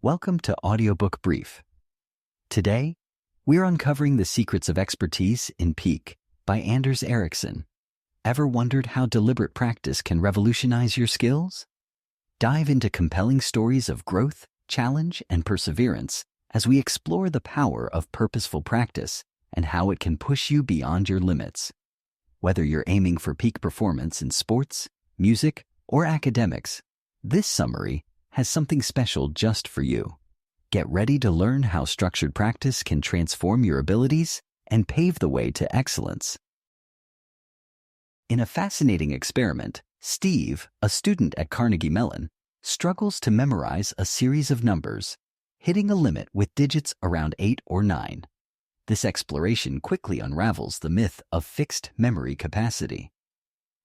Welcome to Audiobook Brief. Today, we're uncovering the secrets of expertise in peak by Anders Ericsson. Ever wondered how deliberate practice can revolutionize your skills? Dive into compelling stories of growth, challenge, and perseverance as we explore the power of purposeful practice and how it can push you beyond your limits. Whether you're aiming for peak performance in sports, music, or academics, this summary has something special just for you. Get ready to learn how structured practice can transform your abilities and pave the way to excellence. In a fascinating experiment, Steve, a student at Carnegie Mellon, struggles to memorize a series of numbers, hitting a limit with digits around 8 or 9. This exploration quickly unravels the myth of fixed memory capacity.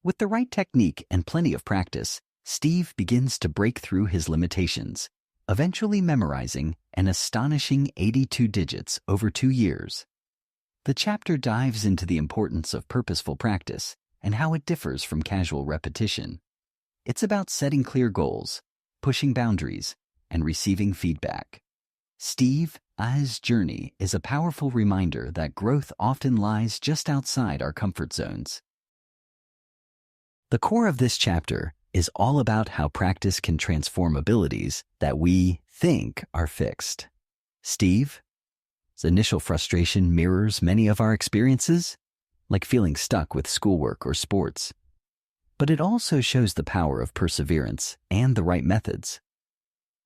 With the right technique and plenty of practice, Steve begins to break through his limitations, eventually memorizing an astonishing 82 digits over 2 years. The chapter dives into the importance of purposeful practice and how it differs from casual repetition. It's about setting clear goals, pushing boundaries, and receiving feedback. Steve's journey is a powerful reminder that growth often lies just outside our comfort zones. The core of this chapter is all about how practice can transform abilities that we think are fixed. Steve's initial frustration mirrors many of our experiences, like feeling stuck with schoolwork or sports. But it also shows the power of perseverance and the right methods.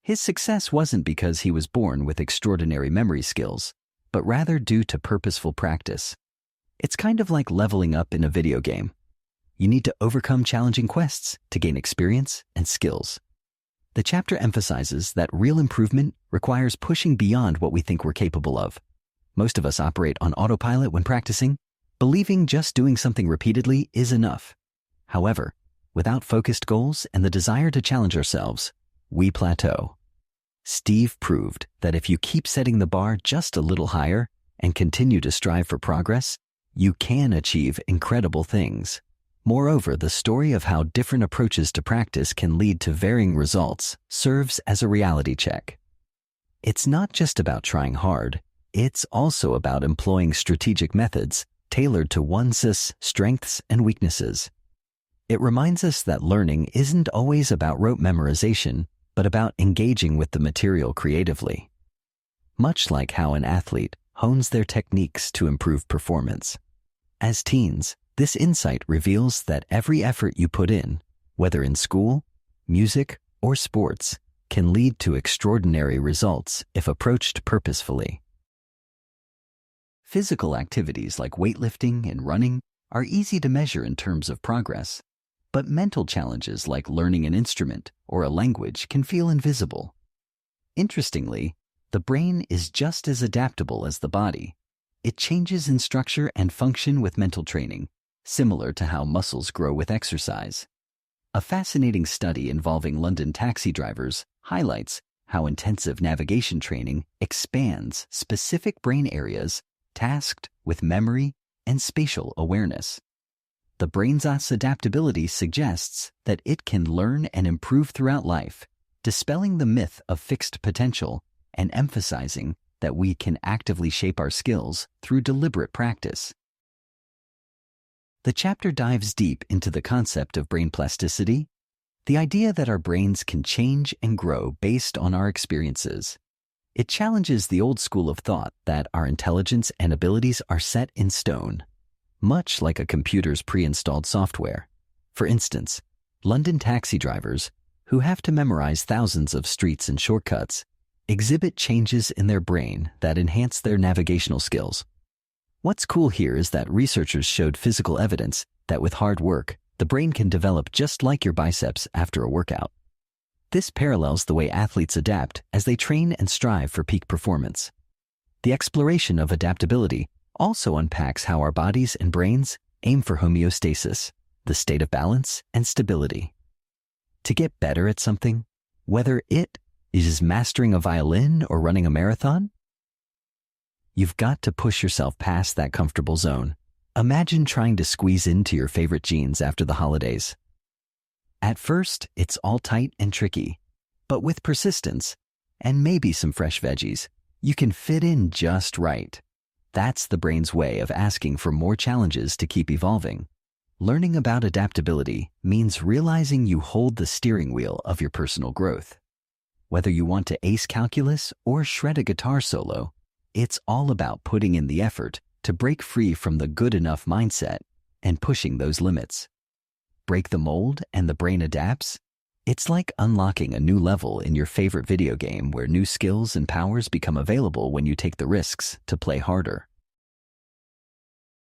His success wasn't because he was born with extraordinary memory skills, but rather due to purposeful practice. It's kind of like leveling up in a video game. You need to overcome challenging quests to gain experience and skills. The chapter emphasizes that real improvement requires pushing beyond what we think we're capable of. Most of us operate on autopilot when practicing, believing just doing something repeatedly is enough. However, without focused goals and the desire to challenge ourselves, we plateau. Steve proved that if you keep setting the bar just a little higher and continue to strive for progress, you can achieve incredible things. Moreover, the story of how different approaches to practice can lead to varying results serves as a reality check. It's not just about trying hard, it's also about employing strategic methods tailored to one's strengths and weaknesses. It reminds us that learning isn't always about rote memorization, but about engaging with the material creatively. Much like how an athlete hones their techniques to improve performance. As teens, this insight reveals that every effort you put in, whether in school, music, or sports, can lead to extraordinary results if approached purposefully. Physical activities like weightlifting and running are easy to measure in terms of progress, but mental challenges like learning an instrument or a language can feel invisible. Interestingly, the brain is just as adaptable as the body. It changes in structure and function with mental training, similar to how muscles grow with exercise. A fascinating study involving London taxi drivers highlights how intensive navigation training expands specific brain areas tasked with memory and spatial awareness. The brain's adaptability suggests that it can learn and improve throughout life, dispelling the myth of fixed potential and emphasizing that we can actively shape our skills through deliberate practice. The chapter dives deep into the concept of brain plasticity, the idea that our brains can change and grow based on our experiences. It challenges the old school of thought that our intelligence and abilities are set in stone, much like a computer's pre-installed software. For instance, London taxi drivers, who have to memorize thousands of streets and shortcuts, exhibit changes in their brain that enhance their navigational skills. What's cool here is that researchers showed physical evidence that with hard work, the brain can develop just like your biceps after a workout. This parallels the way athletes adapt as they train and strive for peak performance. The exploration of adaptability also unpacks how our bodies and brains aim for homeostasis, the state of balance and stability. To get better at something, whether it is mastering a violin or running a marathon, you've got to push yourself past that comfortable zone. Imagine trying to squeeze into your favorite jeans after the holidays. At first, it's all tight and tricky, but with persistence, and maybe some fresh veggies, you can fit in just right. That's the brain's way of asking for more challenges to keep evolving. Learning about adaptability means realizing you hold the steering wheel of your personal growth. Whether you want to ace calculus or shred a guitar solo, it's all about putting in the effort to break free from the good enough mindset and pushing those limits. Break the mold and the brain adapts? It's like unlocking a new level in your favorite video game where new skills and powers become available when you take the risks to play harder.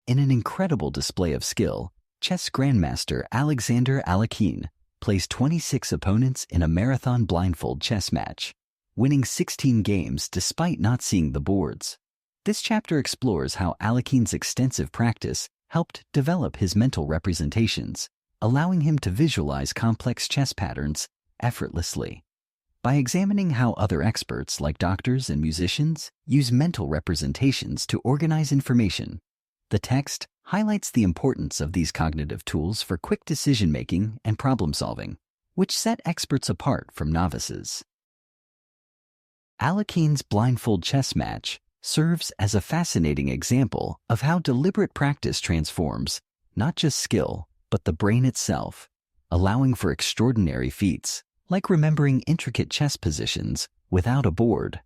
In an incredible display of skill, chess grandmaster Alexander Alekhine plays 26 opponents in a marathon blindfold chess match, winning 16 games despite not seeing the boards. This chapter explores how Alekhine's extensive practice helped develop his mental representations, allowing him to visualize complex chess patterns effortlessly. By examining how other experts like doctors and musicians use mental representations to organize information, the text highlights the importance of these cognitive tools for quick decision-making and problem-solving, which set experts apart from novices. Alekhine's blindfold chess match serves as a fascinating example of how deliberate practice transforms not just skill, but the brain itself, allowing for extraordinary feats, like remembering intricate chess positions without a board.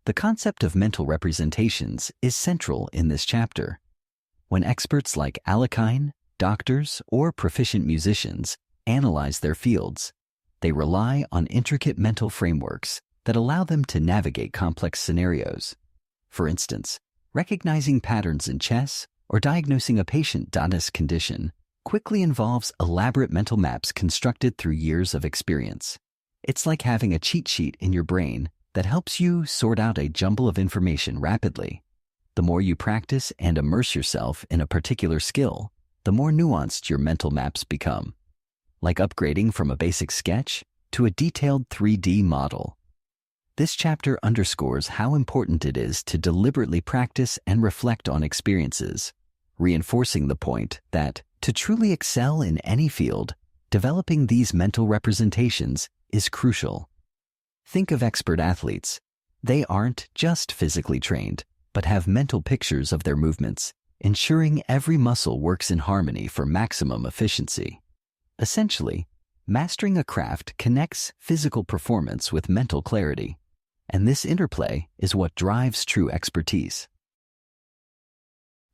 The concept of mental representations is central in this chapter. When experts like Alekhine, doctors, or proficient musicians analyze their fields, they rely on intricate mental frameworks that allow them to navigate complex scenarios. For instance, recognizing patterns in chess or diagnosing a patient's condition quickly involves elaborate mental maps constructed through years of experience. It's like having a cheat sheet in your brain that helps you sort out a jumble of information rapidly. The more you practice and immerse yourself in a particular skill, the more nuanced your mental maps become, like upgrading from a basic sketch to a detailed 3D model. This chapter underscores how important it is to deliberately practice and reflect on experiences, reinforcing the point that, to truly excel in any field, developing these mental representations is crucial. Think of expert athletes. They aren't just physically trained, but have mental pictures of their movements, ensuring every muscle works in harmony for maximum efficiency. Essentially, mastering a craft connects physical performance with mental clarity, and this interplay is what drives true expertise.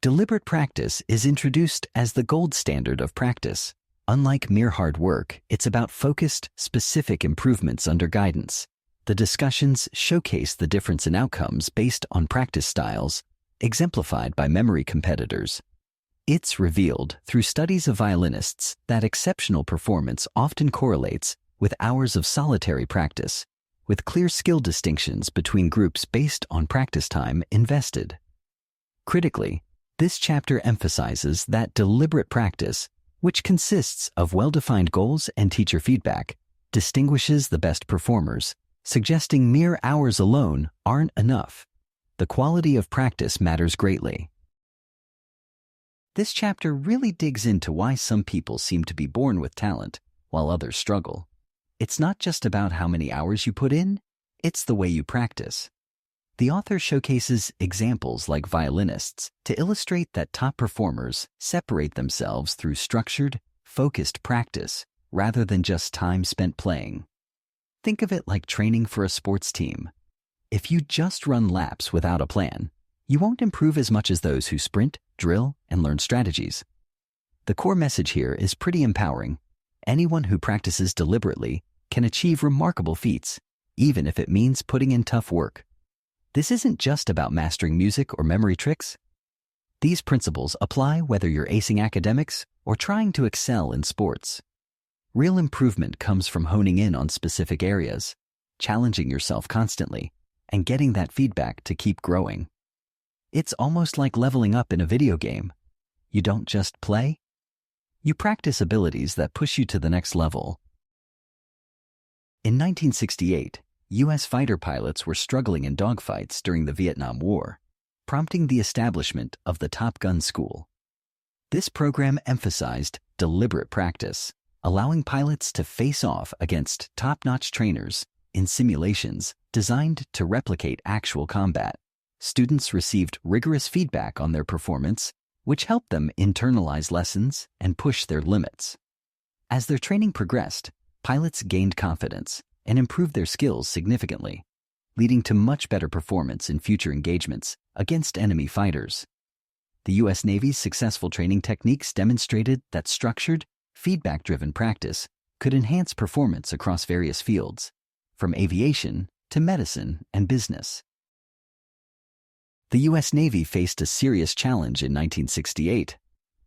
Deliberate practice is introduced as the gold standard of practice. Unlike mere hard work, it's about focused, specific improvements under guidance. The discussions showcase the difference in outcomes based on practice styles, exemplified by memory competitors. It's revealed through studies of violinists that exceptional performance often correlates with hours of solitary practice, with clear skill distinctions between groups based on practice time invested. Critically, this chapter emphasizes that deliberate practice, which consists of well-defined goals and teacher feedback, distinguishes the best performers, suggesting mere hours alone aren't enough. The quality of practice matters greatly. This chapter really digs into why some people seem to be born with talent, while others struggle. It's not just about how many hours you put in, it's the way you practice. The author showcases examples like violinists to illustrate that top performers separate themselves through structured, focused practice rather than just time spent playing. Think of it like training for a sports team. If you just run laps without a plan, you won't improve as much as those who sprint, drill, and learn strategies. The core message here is pretty empowering. Anyone who practices deliberately can achieve remarkable feats, even if it means putting in tough work. This isn't just about mastering music or memory tricks. These principles apply whether you're acing academics or trying to excel in sports. Real improvement comes from honing in on specific areas, challenging yourself constantly, and getting that feedback to keep growing. It's almost like leveling up in a video game. You don't just play, you practice abilities that push you to the next level. In 1968, U.S. fighter pilots were struggling in dogfights during the Vietnam War, prompting the establishment of the Top Gun School. This program emphasized deliberate practice, allowing pilots to face off against top-notch trainers in simulations designed to replicate actual combat. Students received rigorous feedback on their performance, which helped them internalize lessons and push their limits. As their training progressed, pilots gained confidence and improved their skills significantly, leading to much better performance in future engagements against enemy fighters. The U.S. Navy's successful training techniques demonstrated that structured, feedback-driven practice could enhance performance across various fields, from aviation to medicine and business. The U.S. Navy faced a serious challenge in 1968.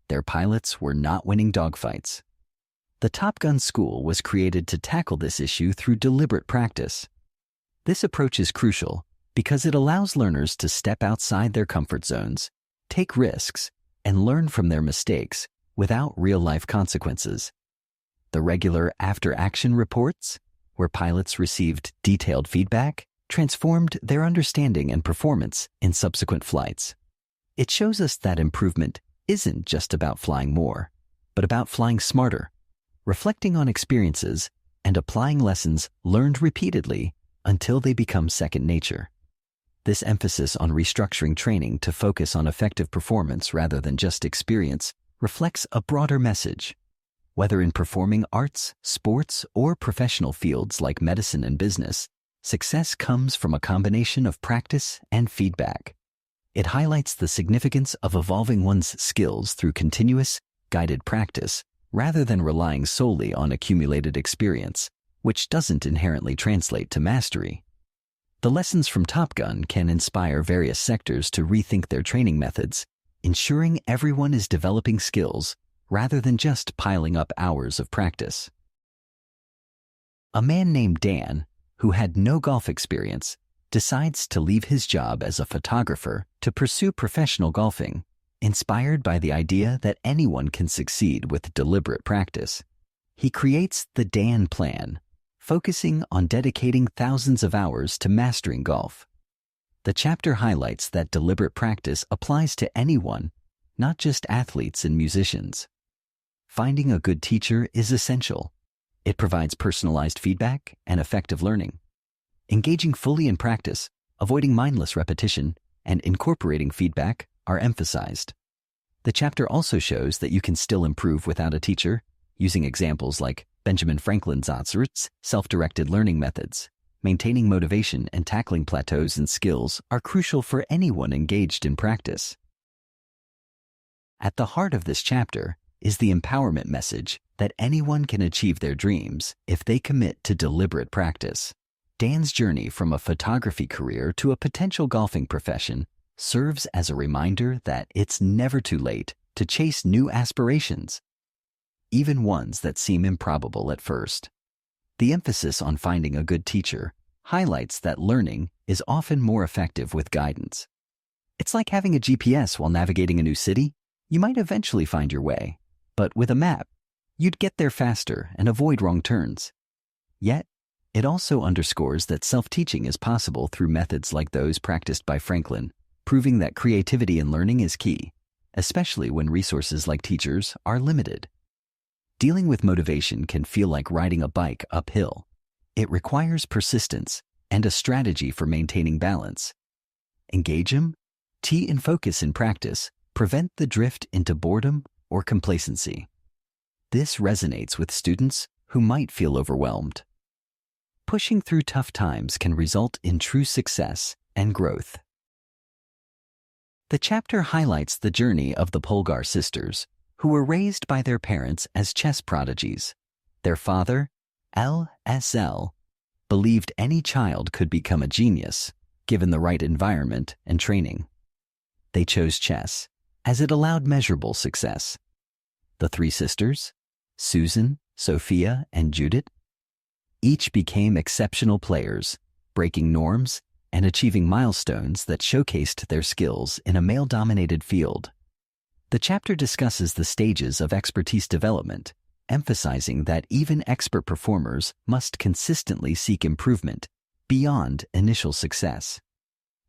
Their pilots were not winning dogfights. The Top Gun School was created to tackle this issue through deliberate practice. This approach is crucial because it allows learners to step outside their comfort zones, take risks, and learn from their mistakes without real-life consequences. The regular after-action reports, where pilots received detailed feedback, transformed their understanding and performance in subsequent flights. It shows us that improvement isn't just about flying more, but about flying smarter, reflecting on experiences, and applying lessons learned repeatedly until they become second nature. This emphasis on restructuring training to focus on effective performance rather than just experience reflects a broader message. Whether in performing arts, sports, or professional fields like medicine and business, success comes from a combination of practice and feedback. It highlights the significance of evolving one's skills through continuous, guided practice rather than relying solely on accumulated experience, which doesn't inherently translate to mastery. The lessons from Top Gun can inspire various sectors to rethink their training methods, ensuring everyone is developing skills rather than just piling up hours of practice. A man named Dan, who had no golf experience, decides to leave his job as a photographer to pursue professional golfing, inspired by the idea that anyone can succeed with deliberate practice. He creates the Dan Plan, focusing on dedicating thousands of hours to mastering golf. The chapter highlights that deliberate practice applies to anyone, not just athletes and musicians. Finding a good teacher is essential. It provides personalized feedback and effective learning. Engaging fully in practice, avoiding mindless repetition, and incorporating feedback are emphasized. The chapter also shows that you can still improve without a teacher, using examples like Benjamin Franklin's self-directed learning methods. Maintaining motivation and tackling plateaus in skills are crucial for anyone engaged in practice. At the heart of this chapter is the empowerment message that anyone can achieve their dreams if they commit to deliberate practice. Dan's journey from a photography career to a potential golfing profession serves as a reminder that it's never too late to chase new aspirations, even ones that seem improbable at first. The emphasis on finding a good teacher highlights that learning is often more effective with guidance. It's like having a GPS while navigating a new city. You might eventually find your way, but with a map, you'd get there faster and avoid wrong turns. Yet, it also underscores that self-teaching is possible through methods like those practiced by Franklin, proving that creativity in learning is key, especially when resources like teachers are limited. Dealing with motivation can feel like riding a bike uphill. It requires persistence and a strategy for maintaining balance. Engage them, tee and focus in practice, prevent the drift into boredom or complacency. This resonates with students who might feel overwhelmed. Pushing through tough times can result in true success and growth. The chapter highlights the journey of the Polgar sisters, who were raised by their parents as chess prodigies. Their father, L.S.L., believed any child could become a genius, given the right environment and training. They chose chess, as it allowed measurable success. The three sisters, Susan, Sophia, and Judith, each became exceptional players, breaking norms and achieving milestones that showcased their skills in a male-dominated field. The chapter discusses the stages of expertise development, emphasizing that even expert performers must consistently seek improvement beyond initial success.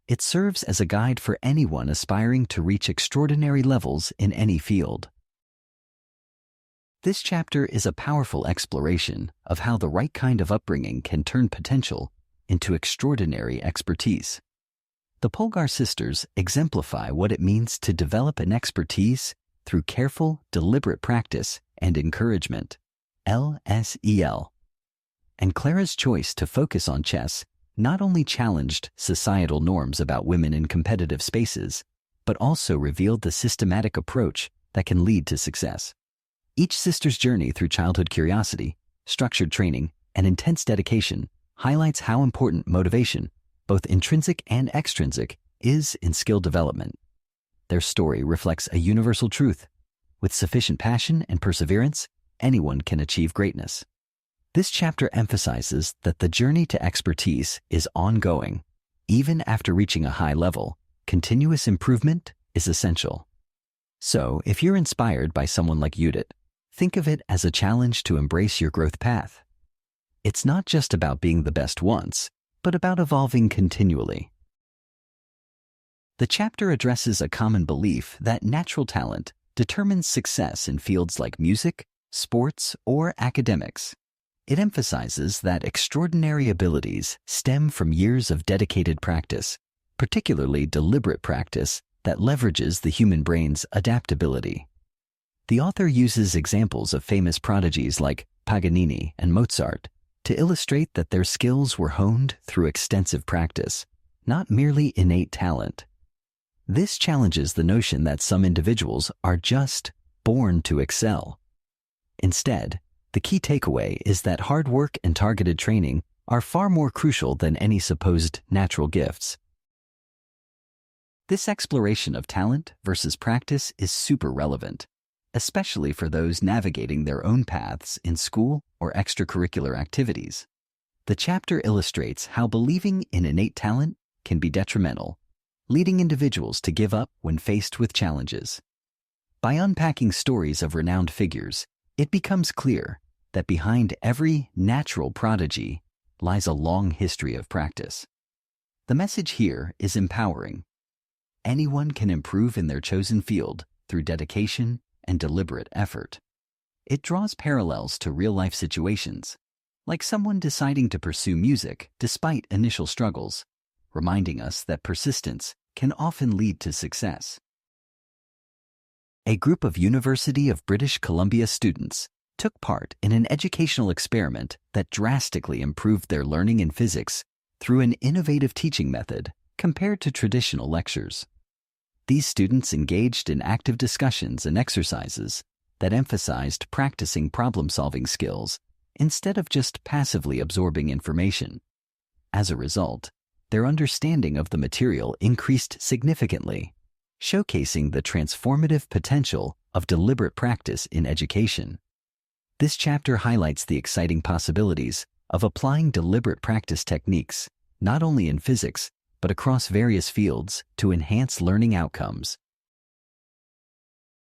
It serves as a guide for anyone aspiring to reach extraordinary levels in any field. This chapter is a powerful exploration of how the right kind of upbringing can turn potential into extraordinary expertise. The Polgar sisters exemplify what it means to develop an expertise through careful, deliberate practice and encouragement. LSEL. And Clara's choice to focus on chess not only challenged societal norms about women in competitive spaces, but also revealed the systematic approach that can lead to success. Each sister's journey through childhood curiosity, structured training, and intense dedication highlights how important motivation, both intrinsic and extrinsic, is in skill development. Their story reflects a universal truth. With sufficient passion and perseverance, anyone can achieve greatness. This chapter emphasizes that the journey to expertise is ongoing. Even after reaching a high level, continuous improvement is essential. So, if you're inspired by someone like Judith, think of it as a challenge to embrace your growth path. It's not just about being the best once, but about evolving continually. The chapter addresses a common belief that natural talent determines success in fields like music, sports, or academics. It emphasizes that extraordinary abilities stem from years of dedicated practice, particularly deliberate practice that leverages the human brain's adaptability. The author uses examples of famous prodigies like Paganini and Mozart to illustrate that their skills were honed through extensive practice, not merely innate talent. This challenges the notion that some individuals are just born to excel. Instead, the key takeaway is that hard work and targeted training are far more crucial than any supposed natural gifts. This exploration of talent versus practice is super relevant, especially for those navigating their own paths in school or extracurricular activities. The chapter illustrates how believing in innate talent can be detrimental, leading individuals to give up when faced with challenges. By unpacking stories of renowned figures, it becomes clear that behind every natural prodigy lies a long history of practice. The message here is empowering. Anyone can improve in their chosen field through dedication and deliberate effort. It draws parallels to real-life situations, like someone deciding to pursue music despite initial struggles, reminding us that persistence can often lead to success. A group of University of British Columbia students took part in an educational experiment that drastically improved their learning in physics through an innovative teaching method compared to traditional lectures. These students engaged in active discussions and exercises that emphasized practicing problem-solving skills instead of just passively absorbing information. As a result, their understanding of the material increased significantly, showcasing the transformative potential of deliberate practice in education. This chapter highlights the exciting possibilities of applying deliberate practice techniques, not only in physics, but across various fields to enhance learning outcomes.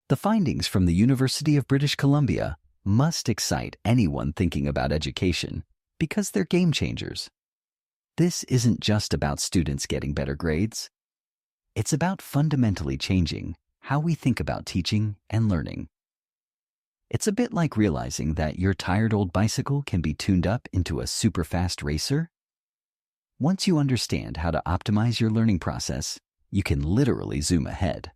The findings from the University of British Columbia must excite anyone thinking about education because they're game changers. This isn't just about students getting better grades. It's about fundamentally changing how we think about teaching and learning. It's a bit like realizing that your tired old bicycle can be tuned up into a super fast racer. Once you understand how to optimize your learning process, you can literally zoom ahead.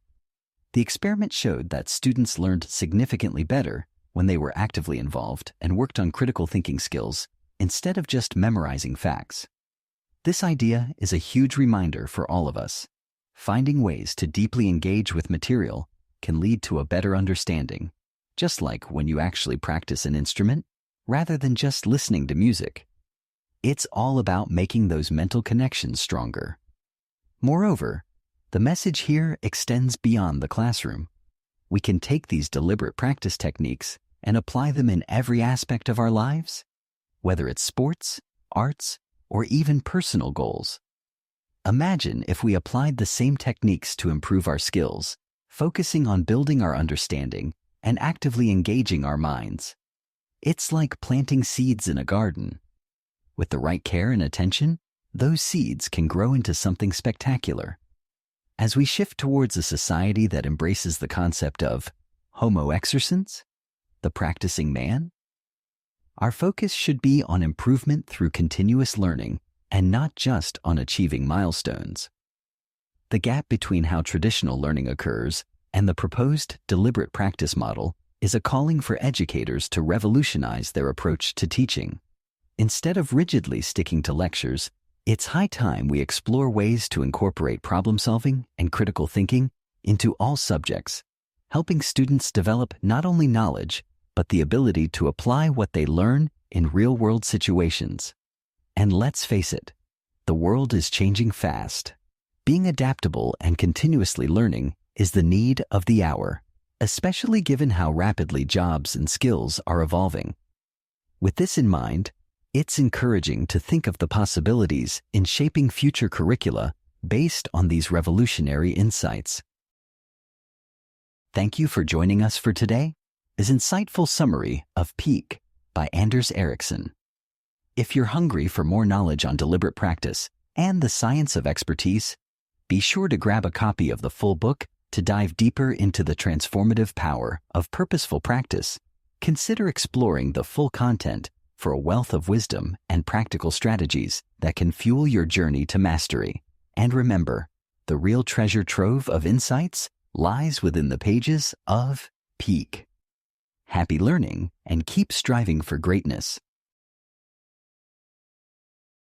The experiment showed that students learned significantly better when they were actively involved and worked on critical thinking skills instead of just memorizing facts. This idea is a huge reminder for all of us. Finding ways to deeply engage with material can lead to a better understanding, just like when you actually practice an instrument rather than just listening to music. It's all about making those mental connections stronger. Moreover, the message here extends beyond the classroom. We can take these deliberate practice techniques and apply them in every aspect of our lives, whether it's sports, arts, or even personal goals. Imagine if we applied the same techniques to improve our skills, focusing on building our understanding and actively engaging our minds. It's like planting seeds in a garden. With the right care and attention, those seeds can grow into something spectacular. As we shift towards a society that embraces the concept of Homo exercens, the practicing man? Our focus should be on improvement through continuous learning and not just on achieving milestones. The gap between how traditional learning occurs and the proposed deliberate practice model is a calling for educators to revolutionize their approach to teaching. Instead of rigidly sticking to lectures, it's high time we explore ways to incorporate problem-solving and critical thinking into all subjects, helping students develop not only knowledge, but the ability to apply what they learn in real-world situations. And let's face it, the world is changing fast. Being adaptable and continuously learning is the need of the hour, especially given how rapidly jobs and skills are evolving. With this in mind, it's encouraging to think of the possibilities in shaping future curricula based on these revolutionary insights. Thank you for joining us for today's insightful summary of Peak by Anders Ericsson. If you're hungry for more knowledge on deliberate practice and the science of expertise, be sure to grab a copy of the full book to dive deeper into the transformative power of purposeful practice. Consider exploring the full content for a wealth of wisdom and practical strategies that can fuel your journey to mastery. And remember, the real treasure trove of insights lies within the pages of Peak. Happy learning and keep striving for greatness.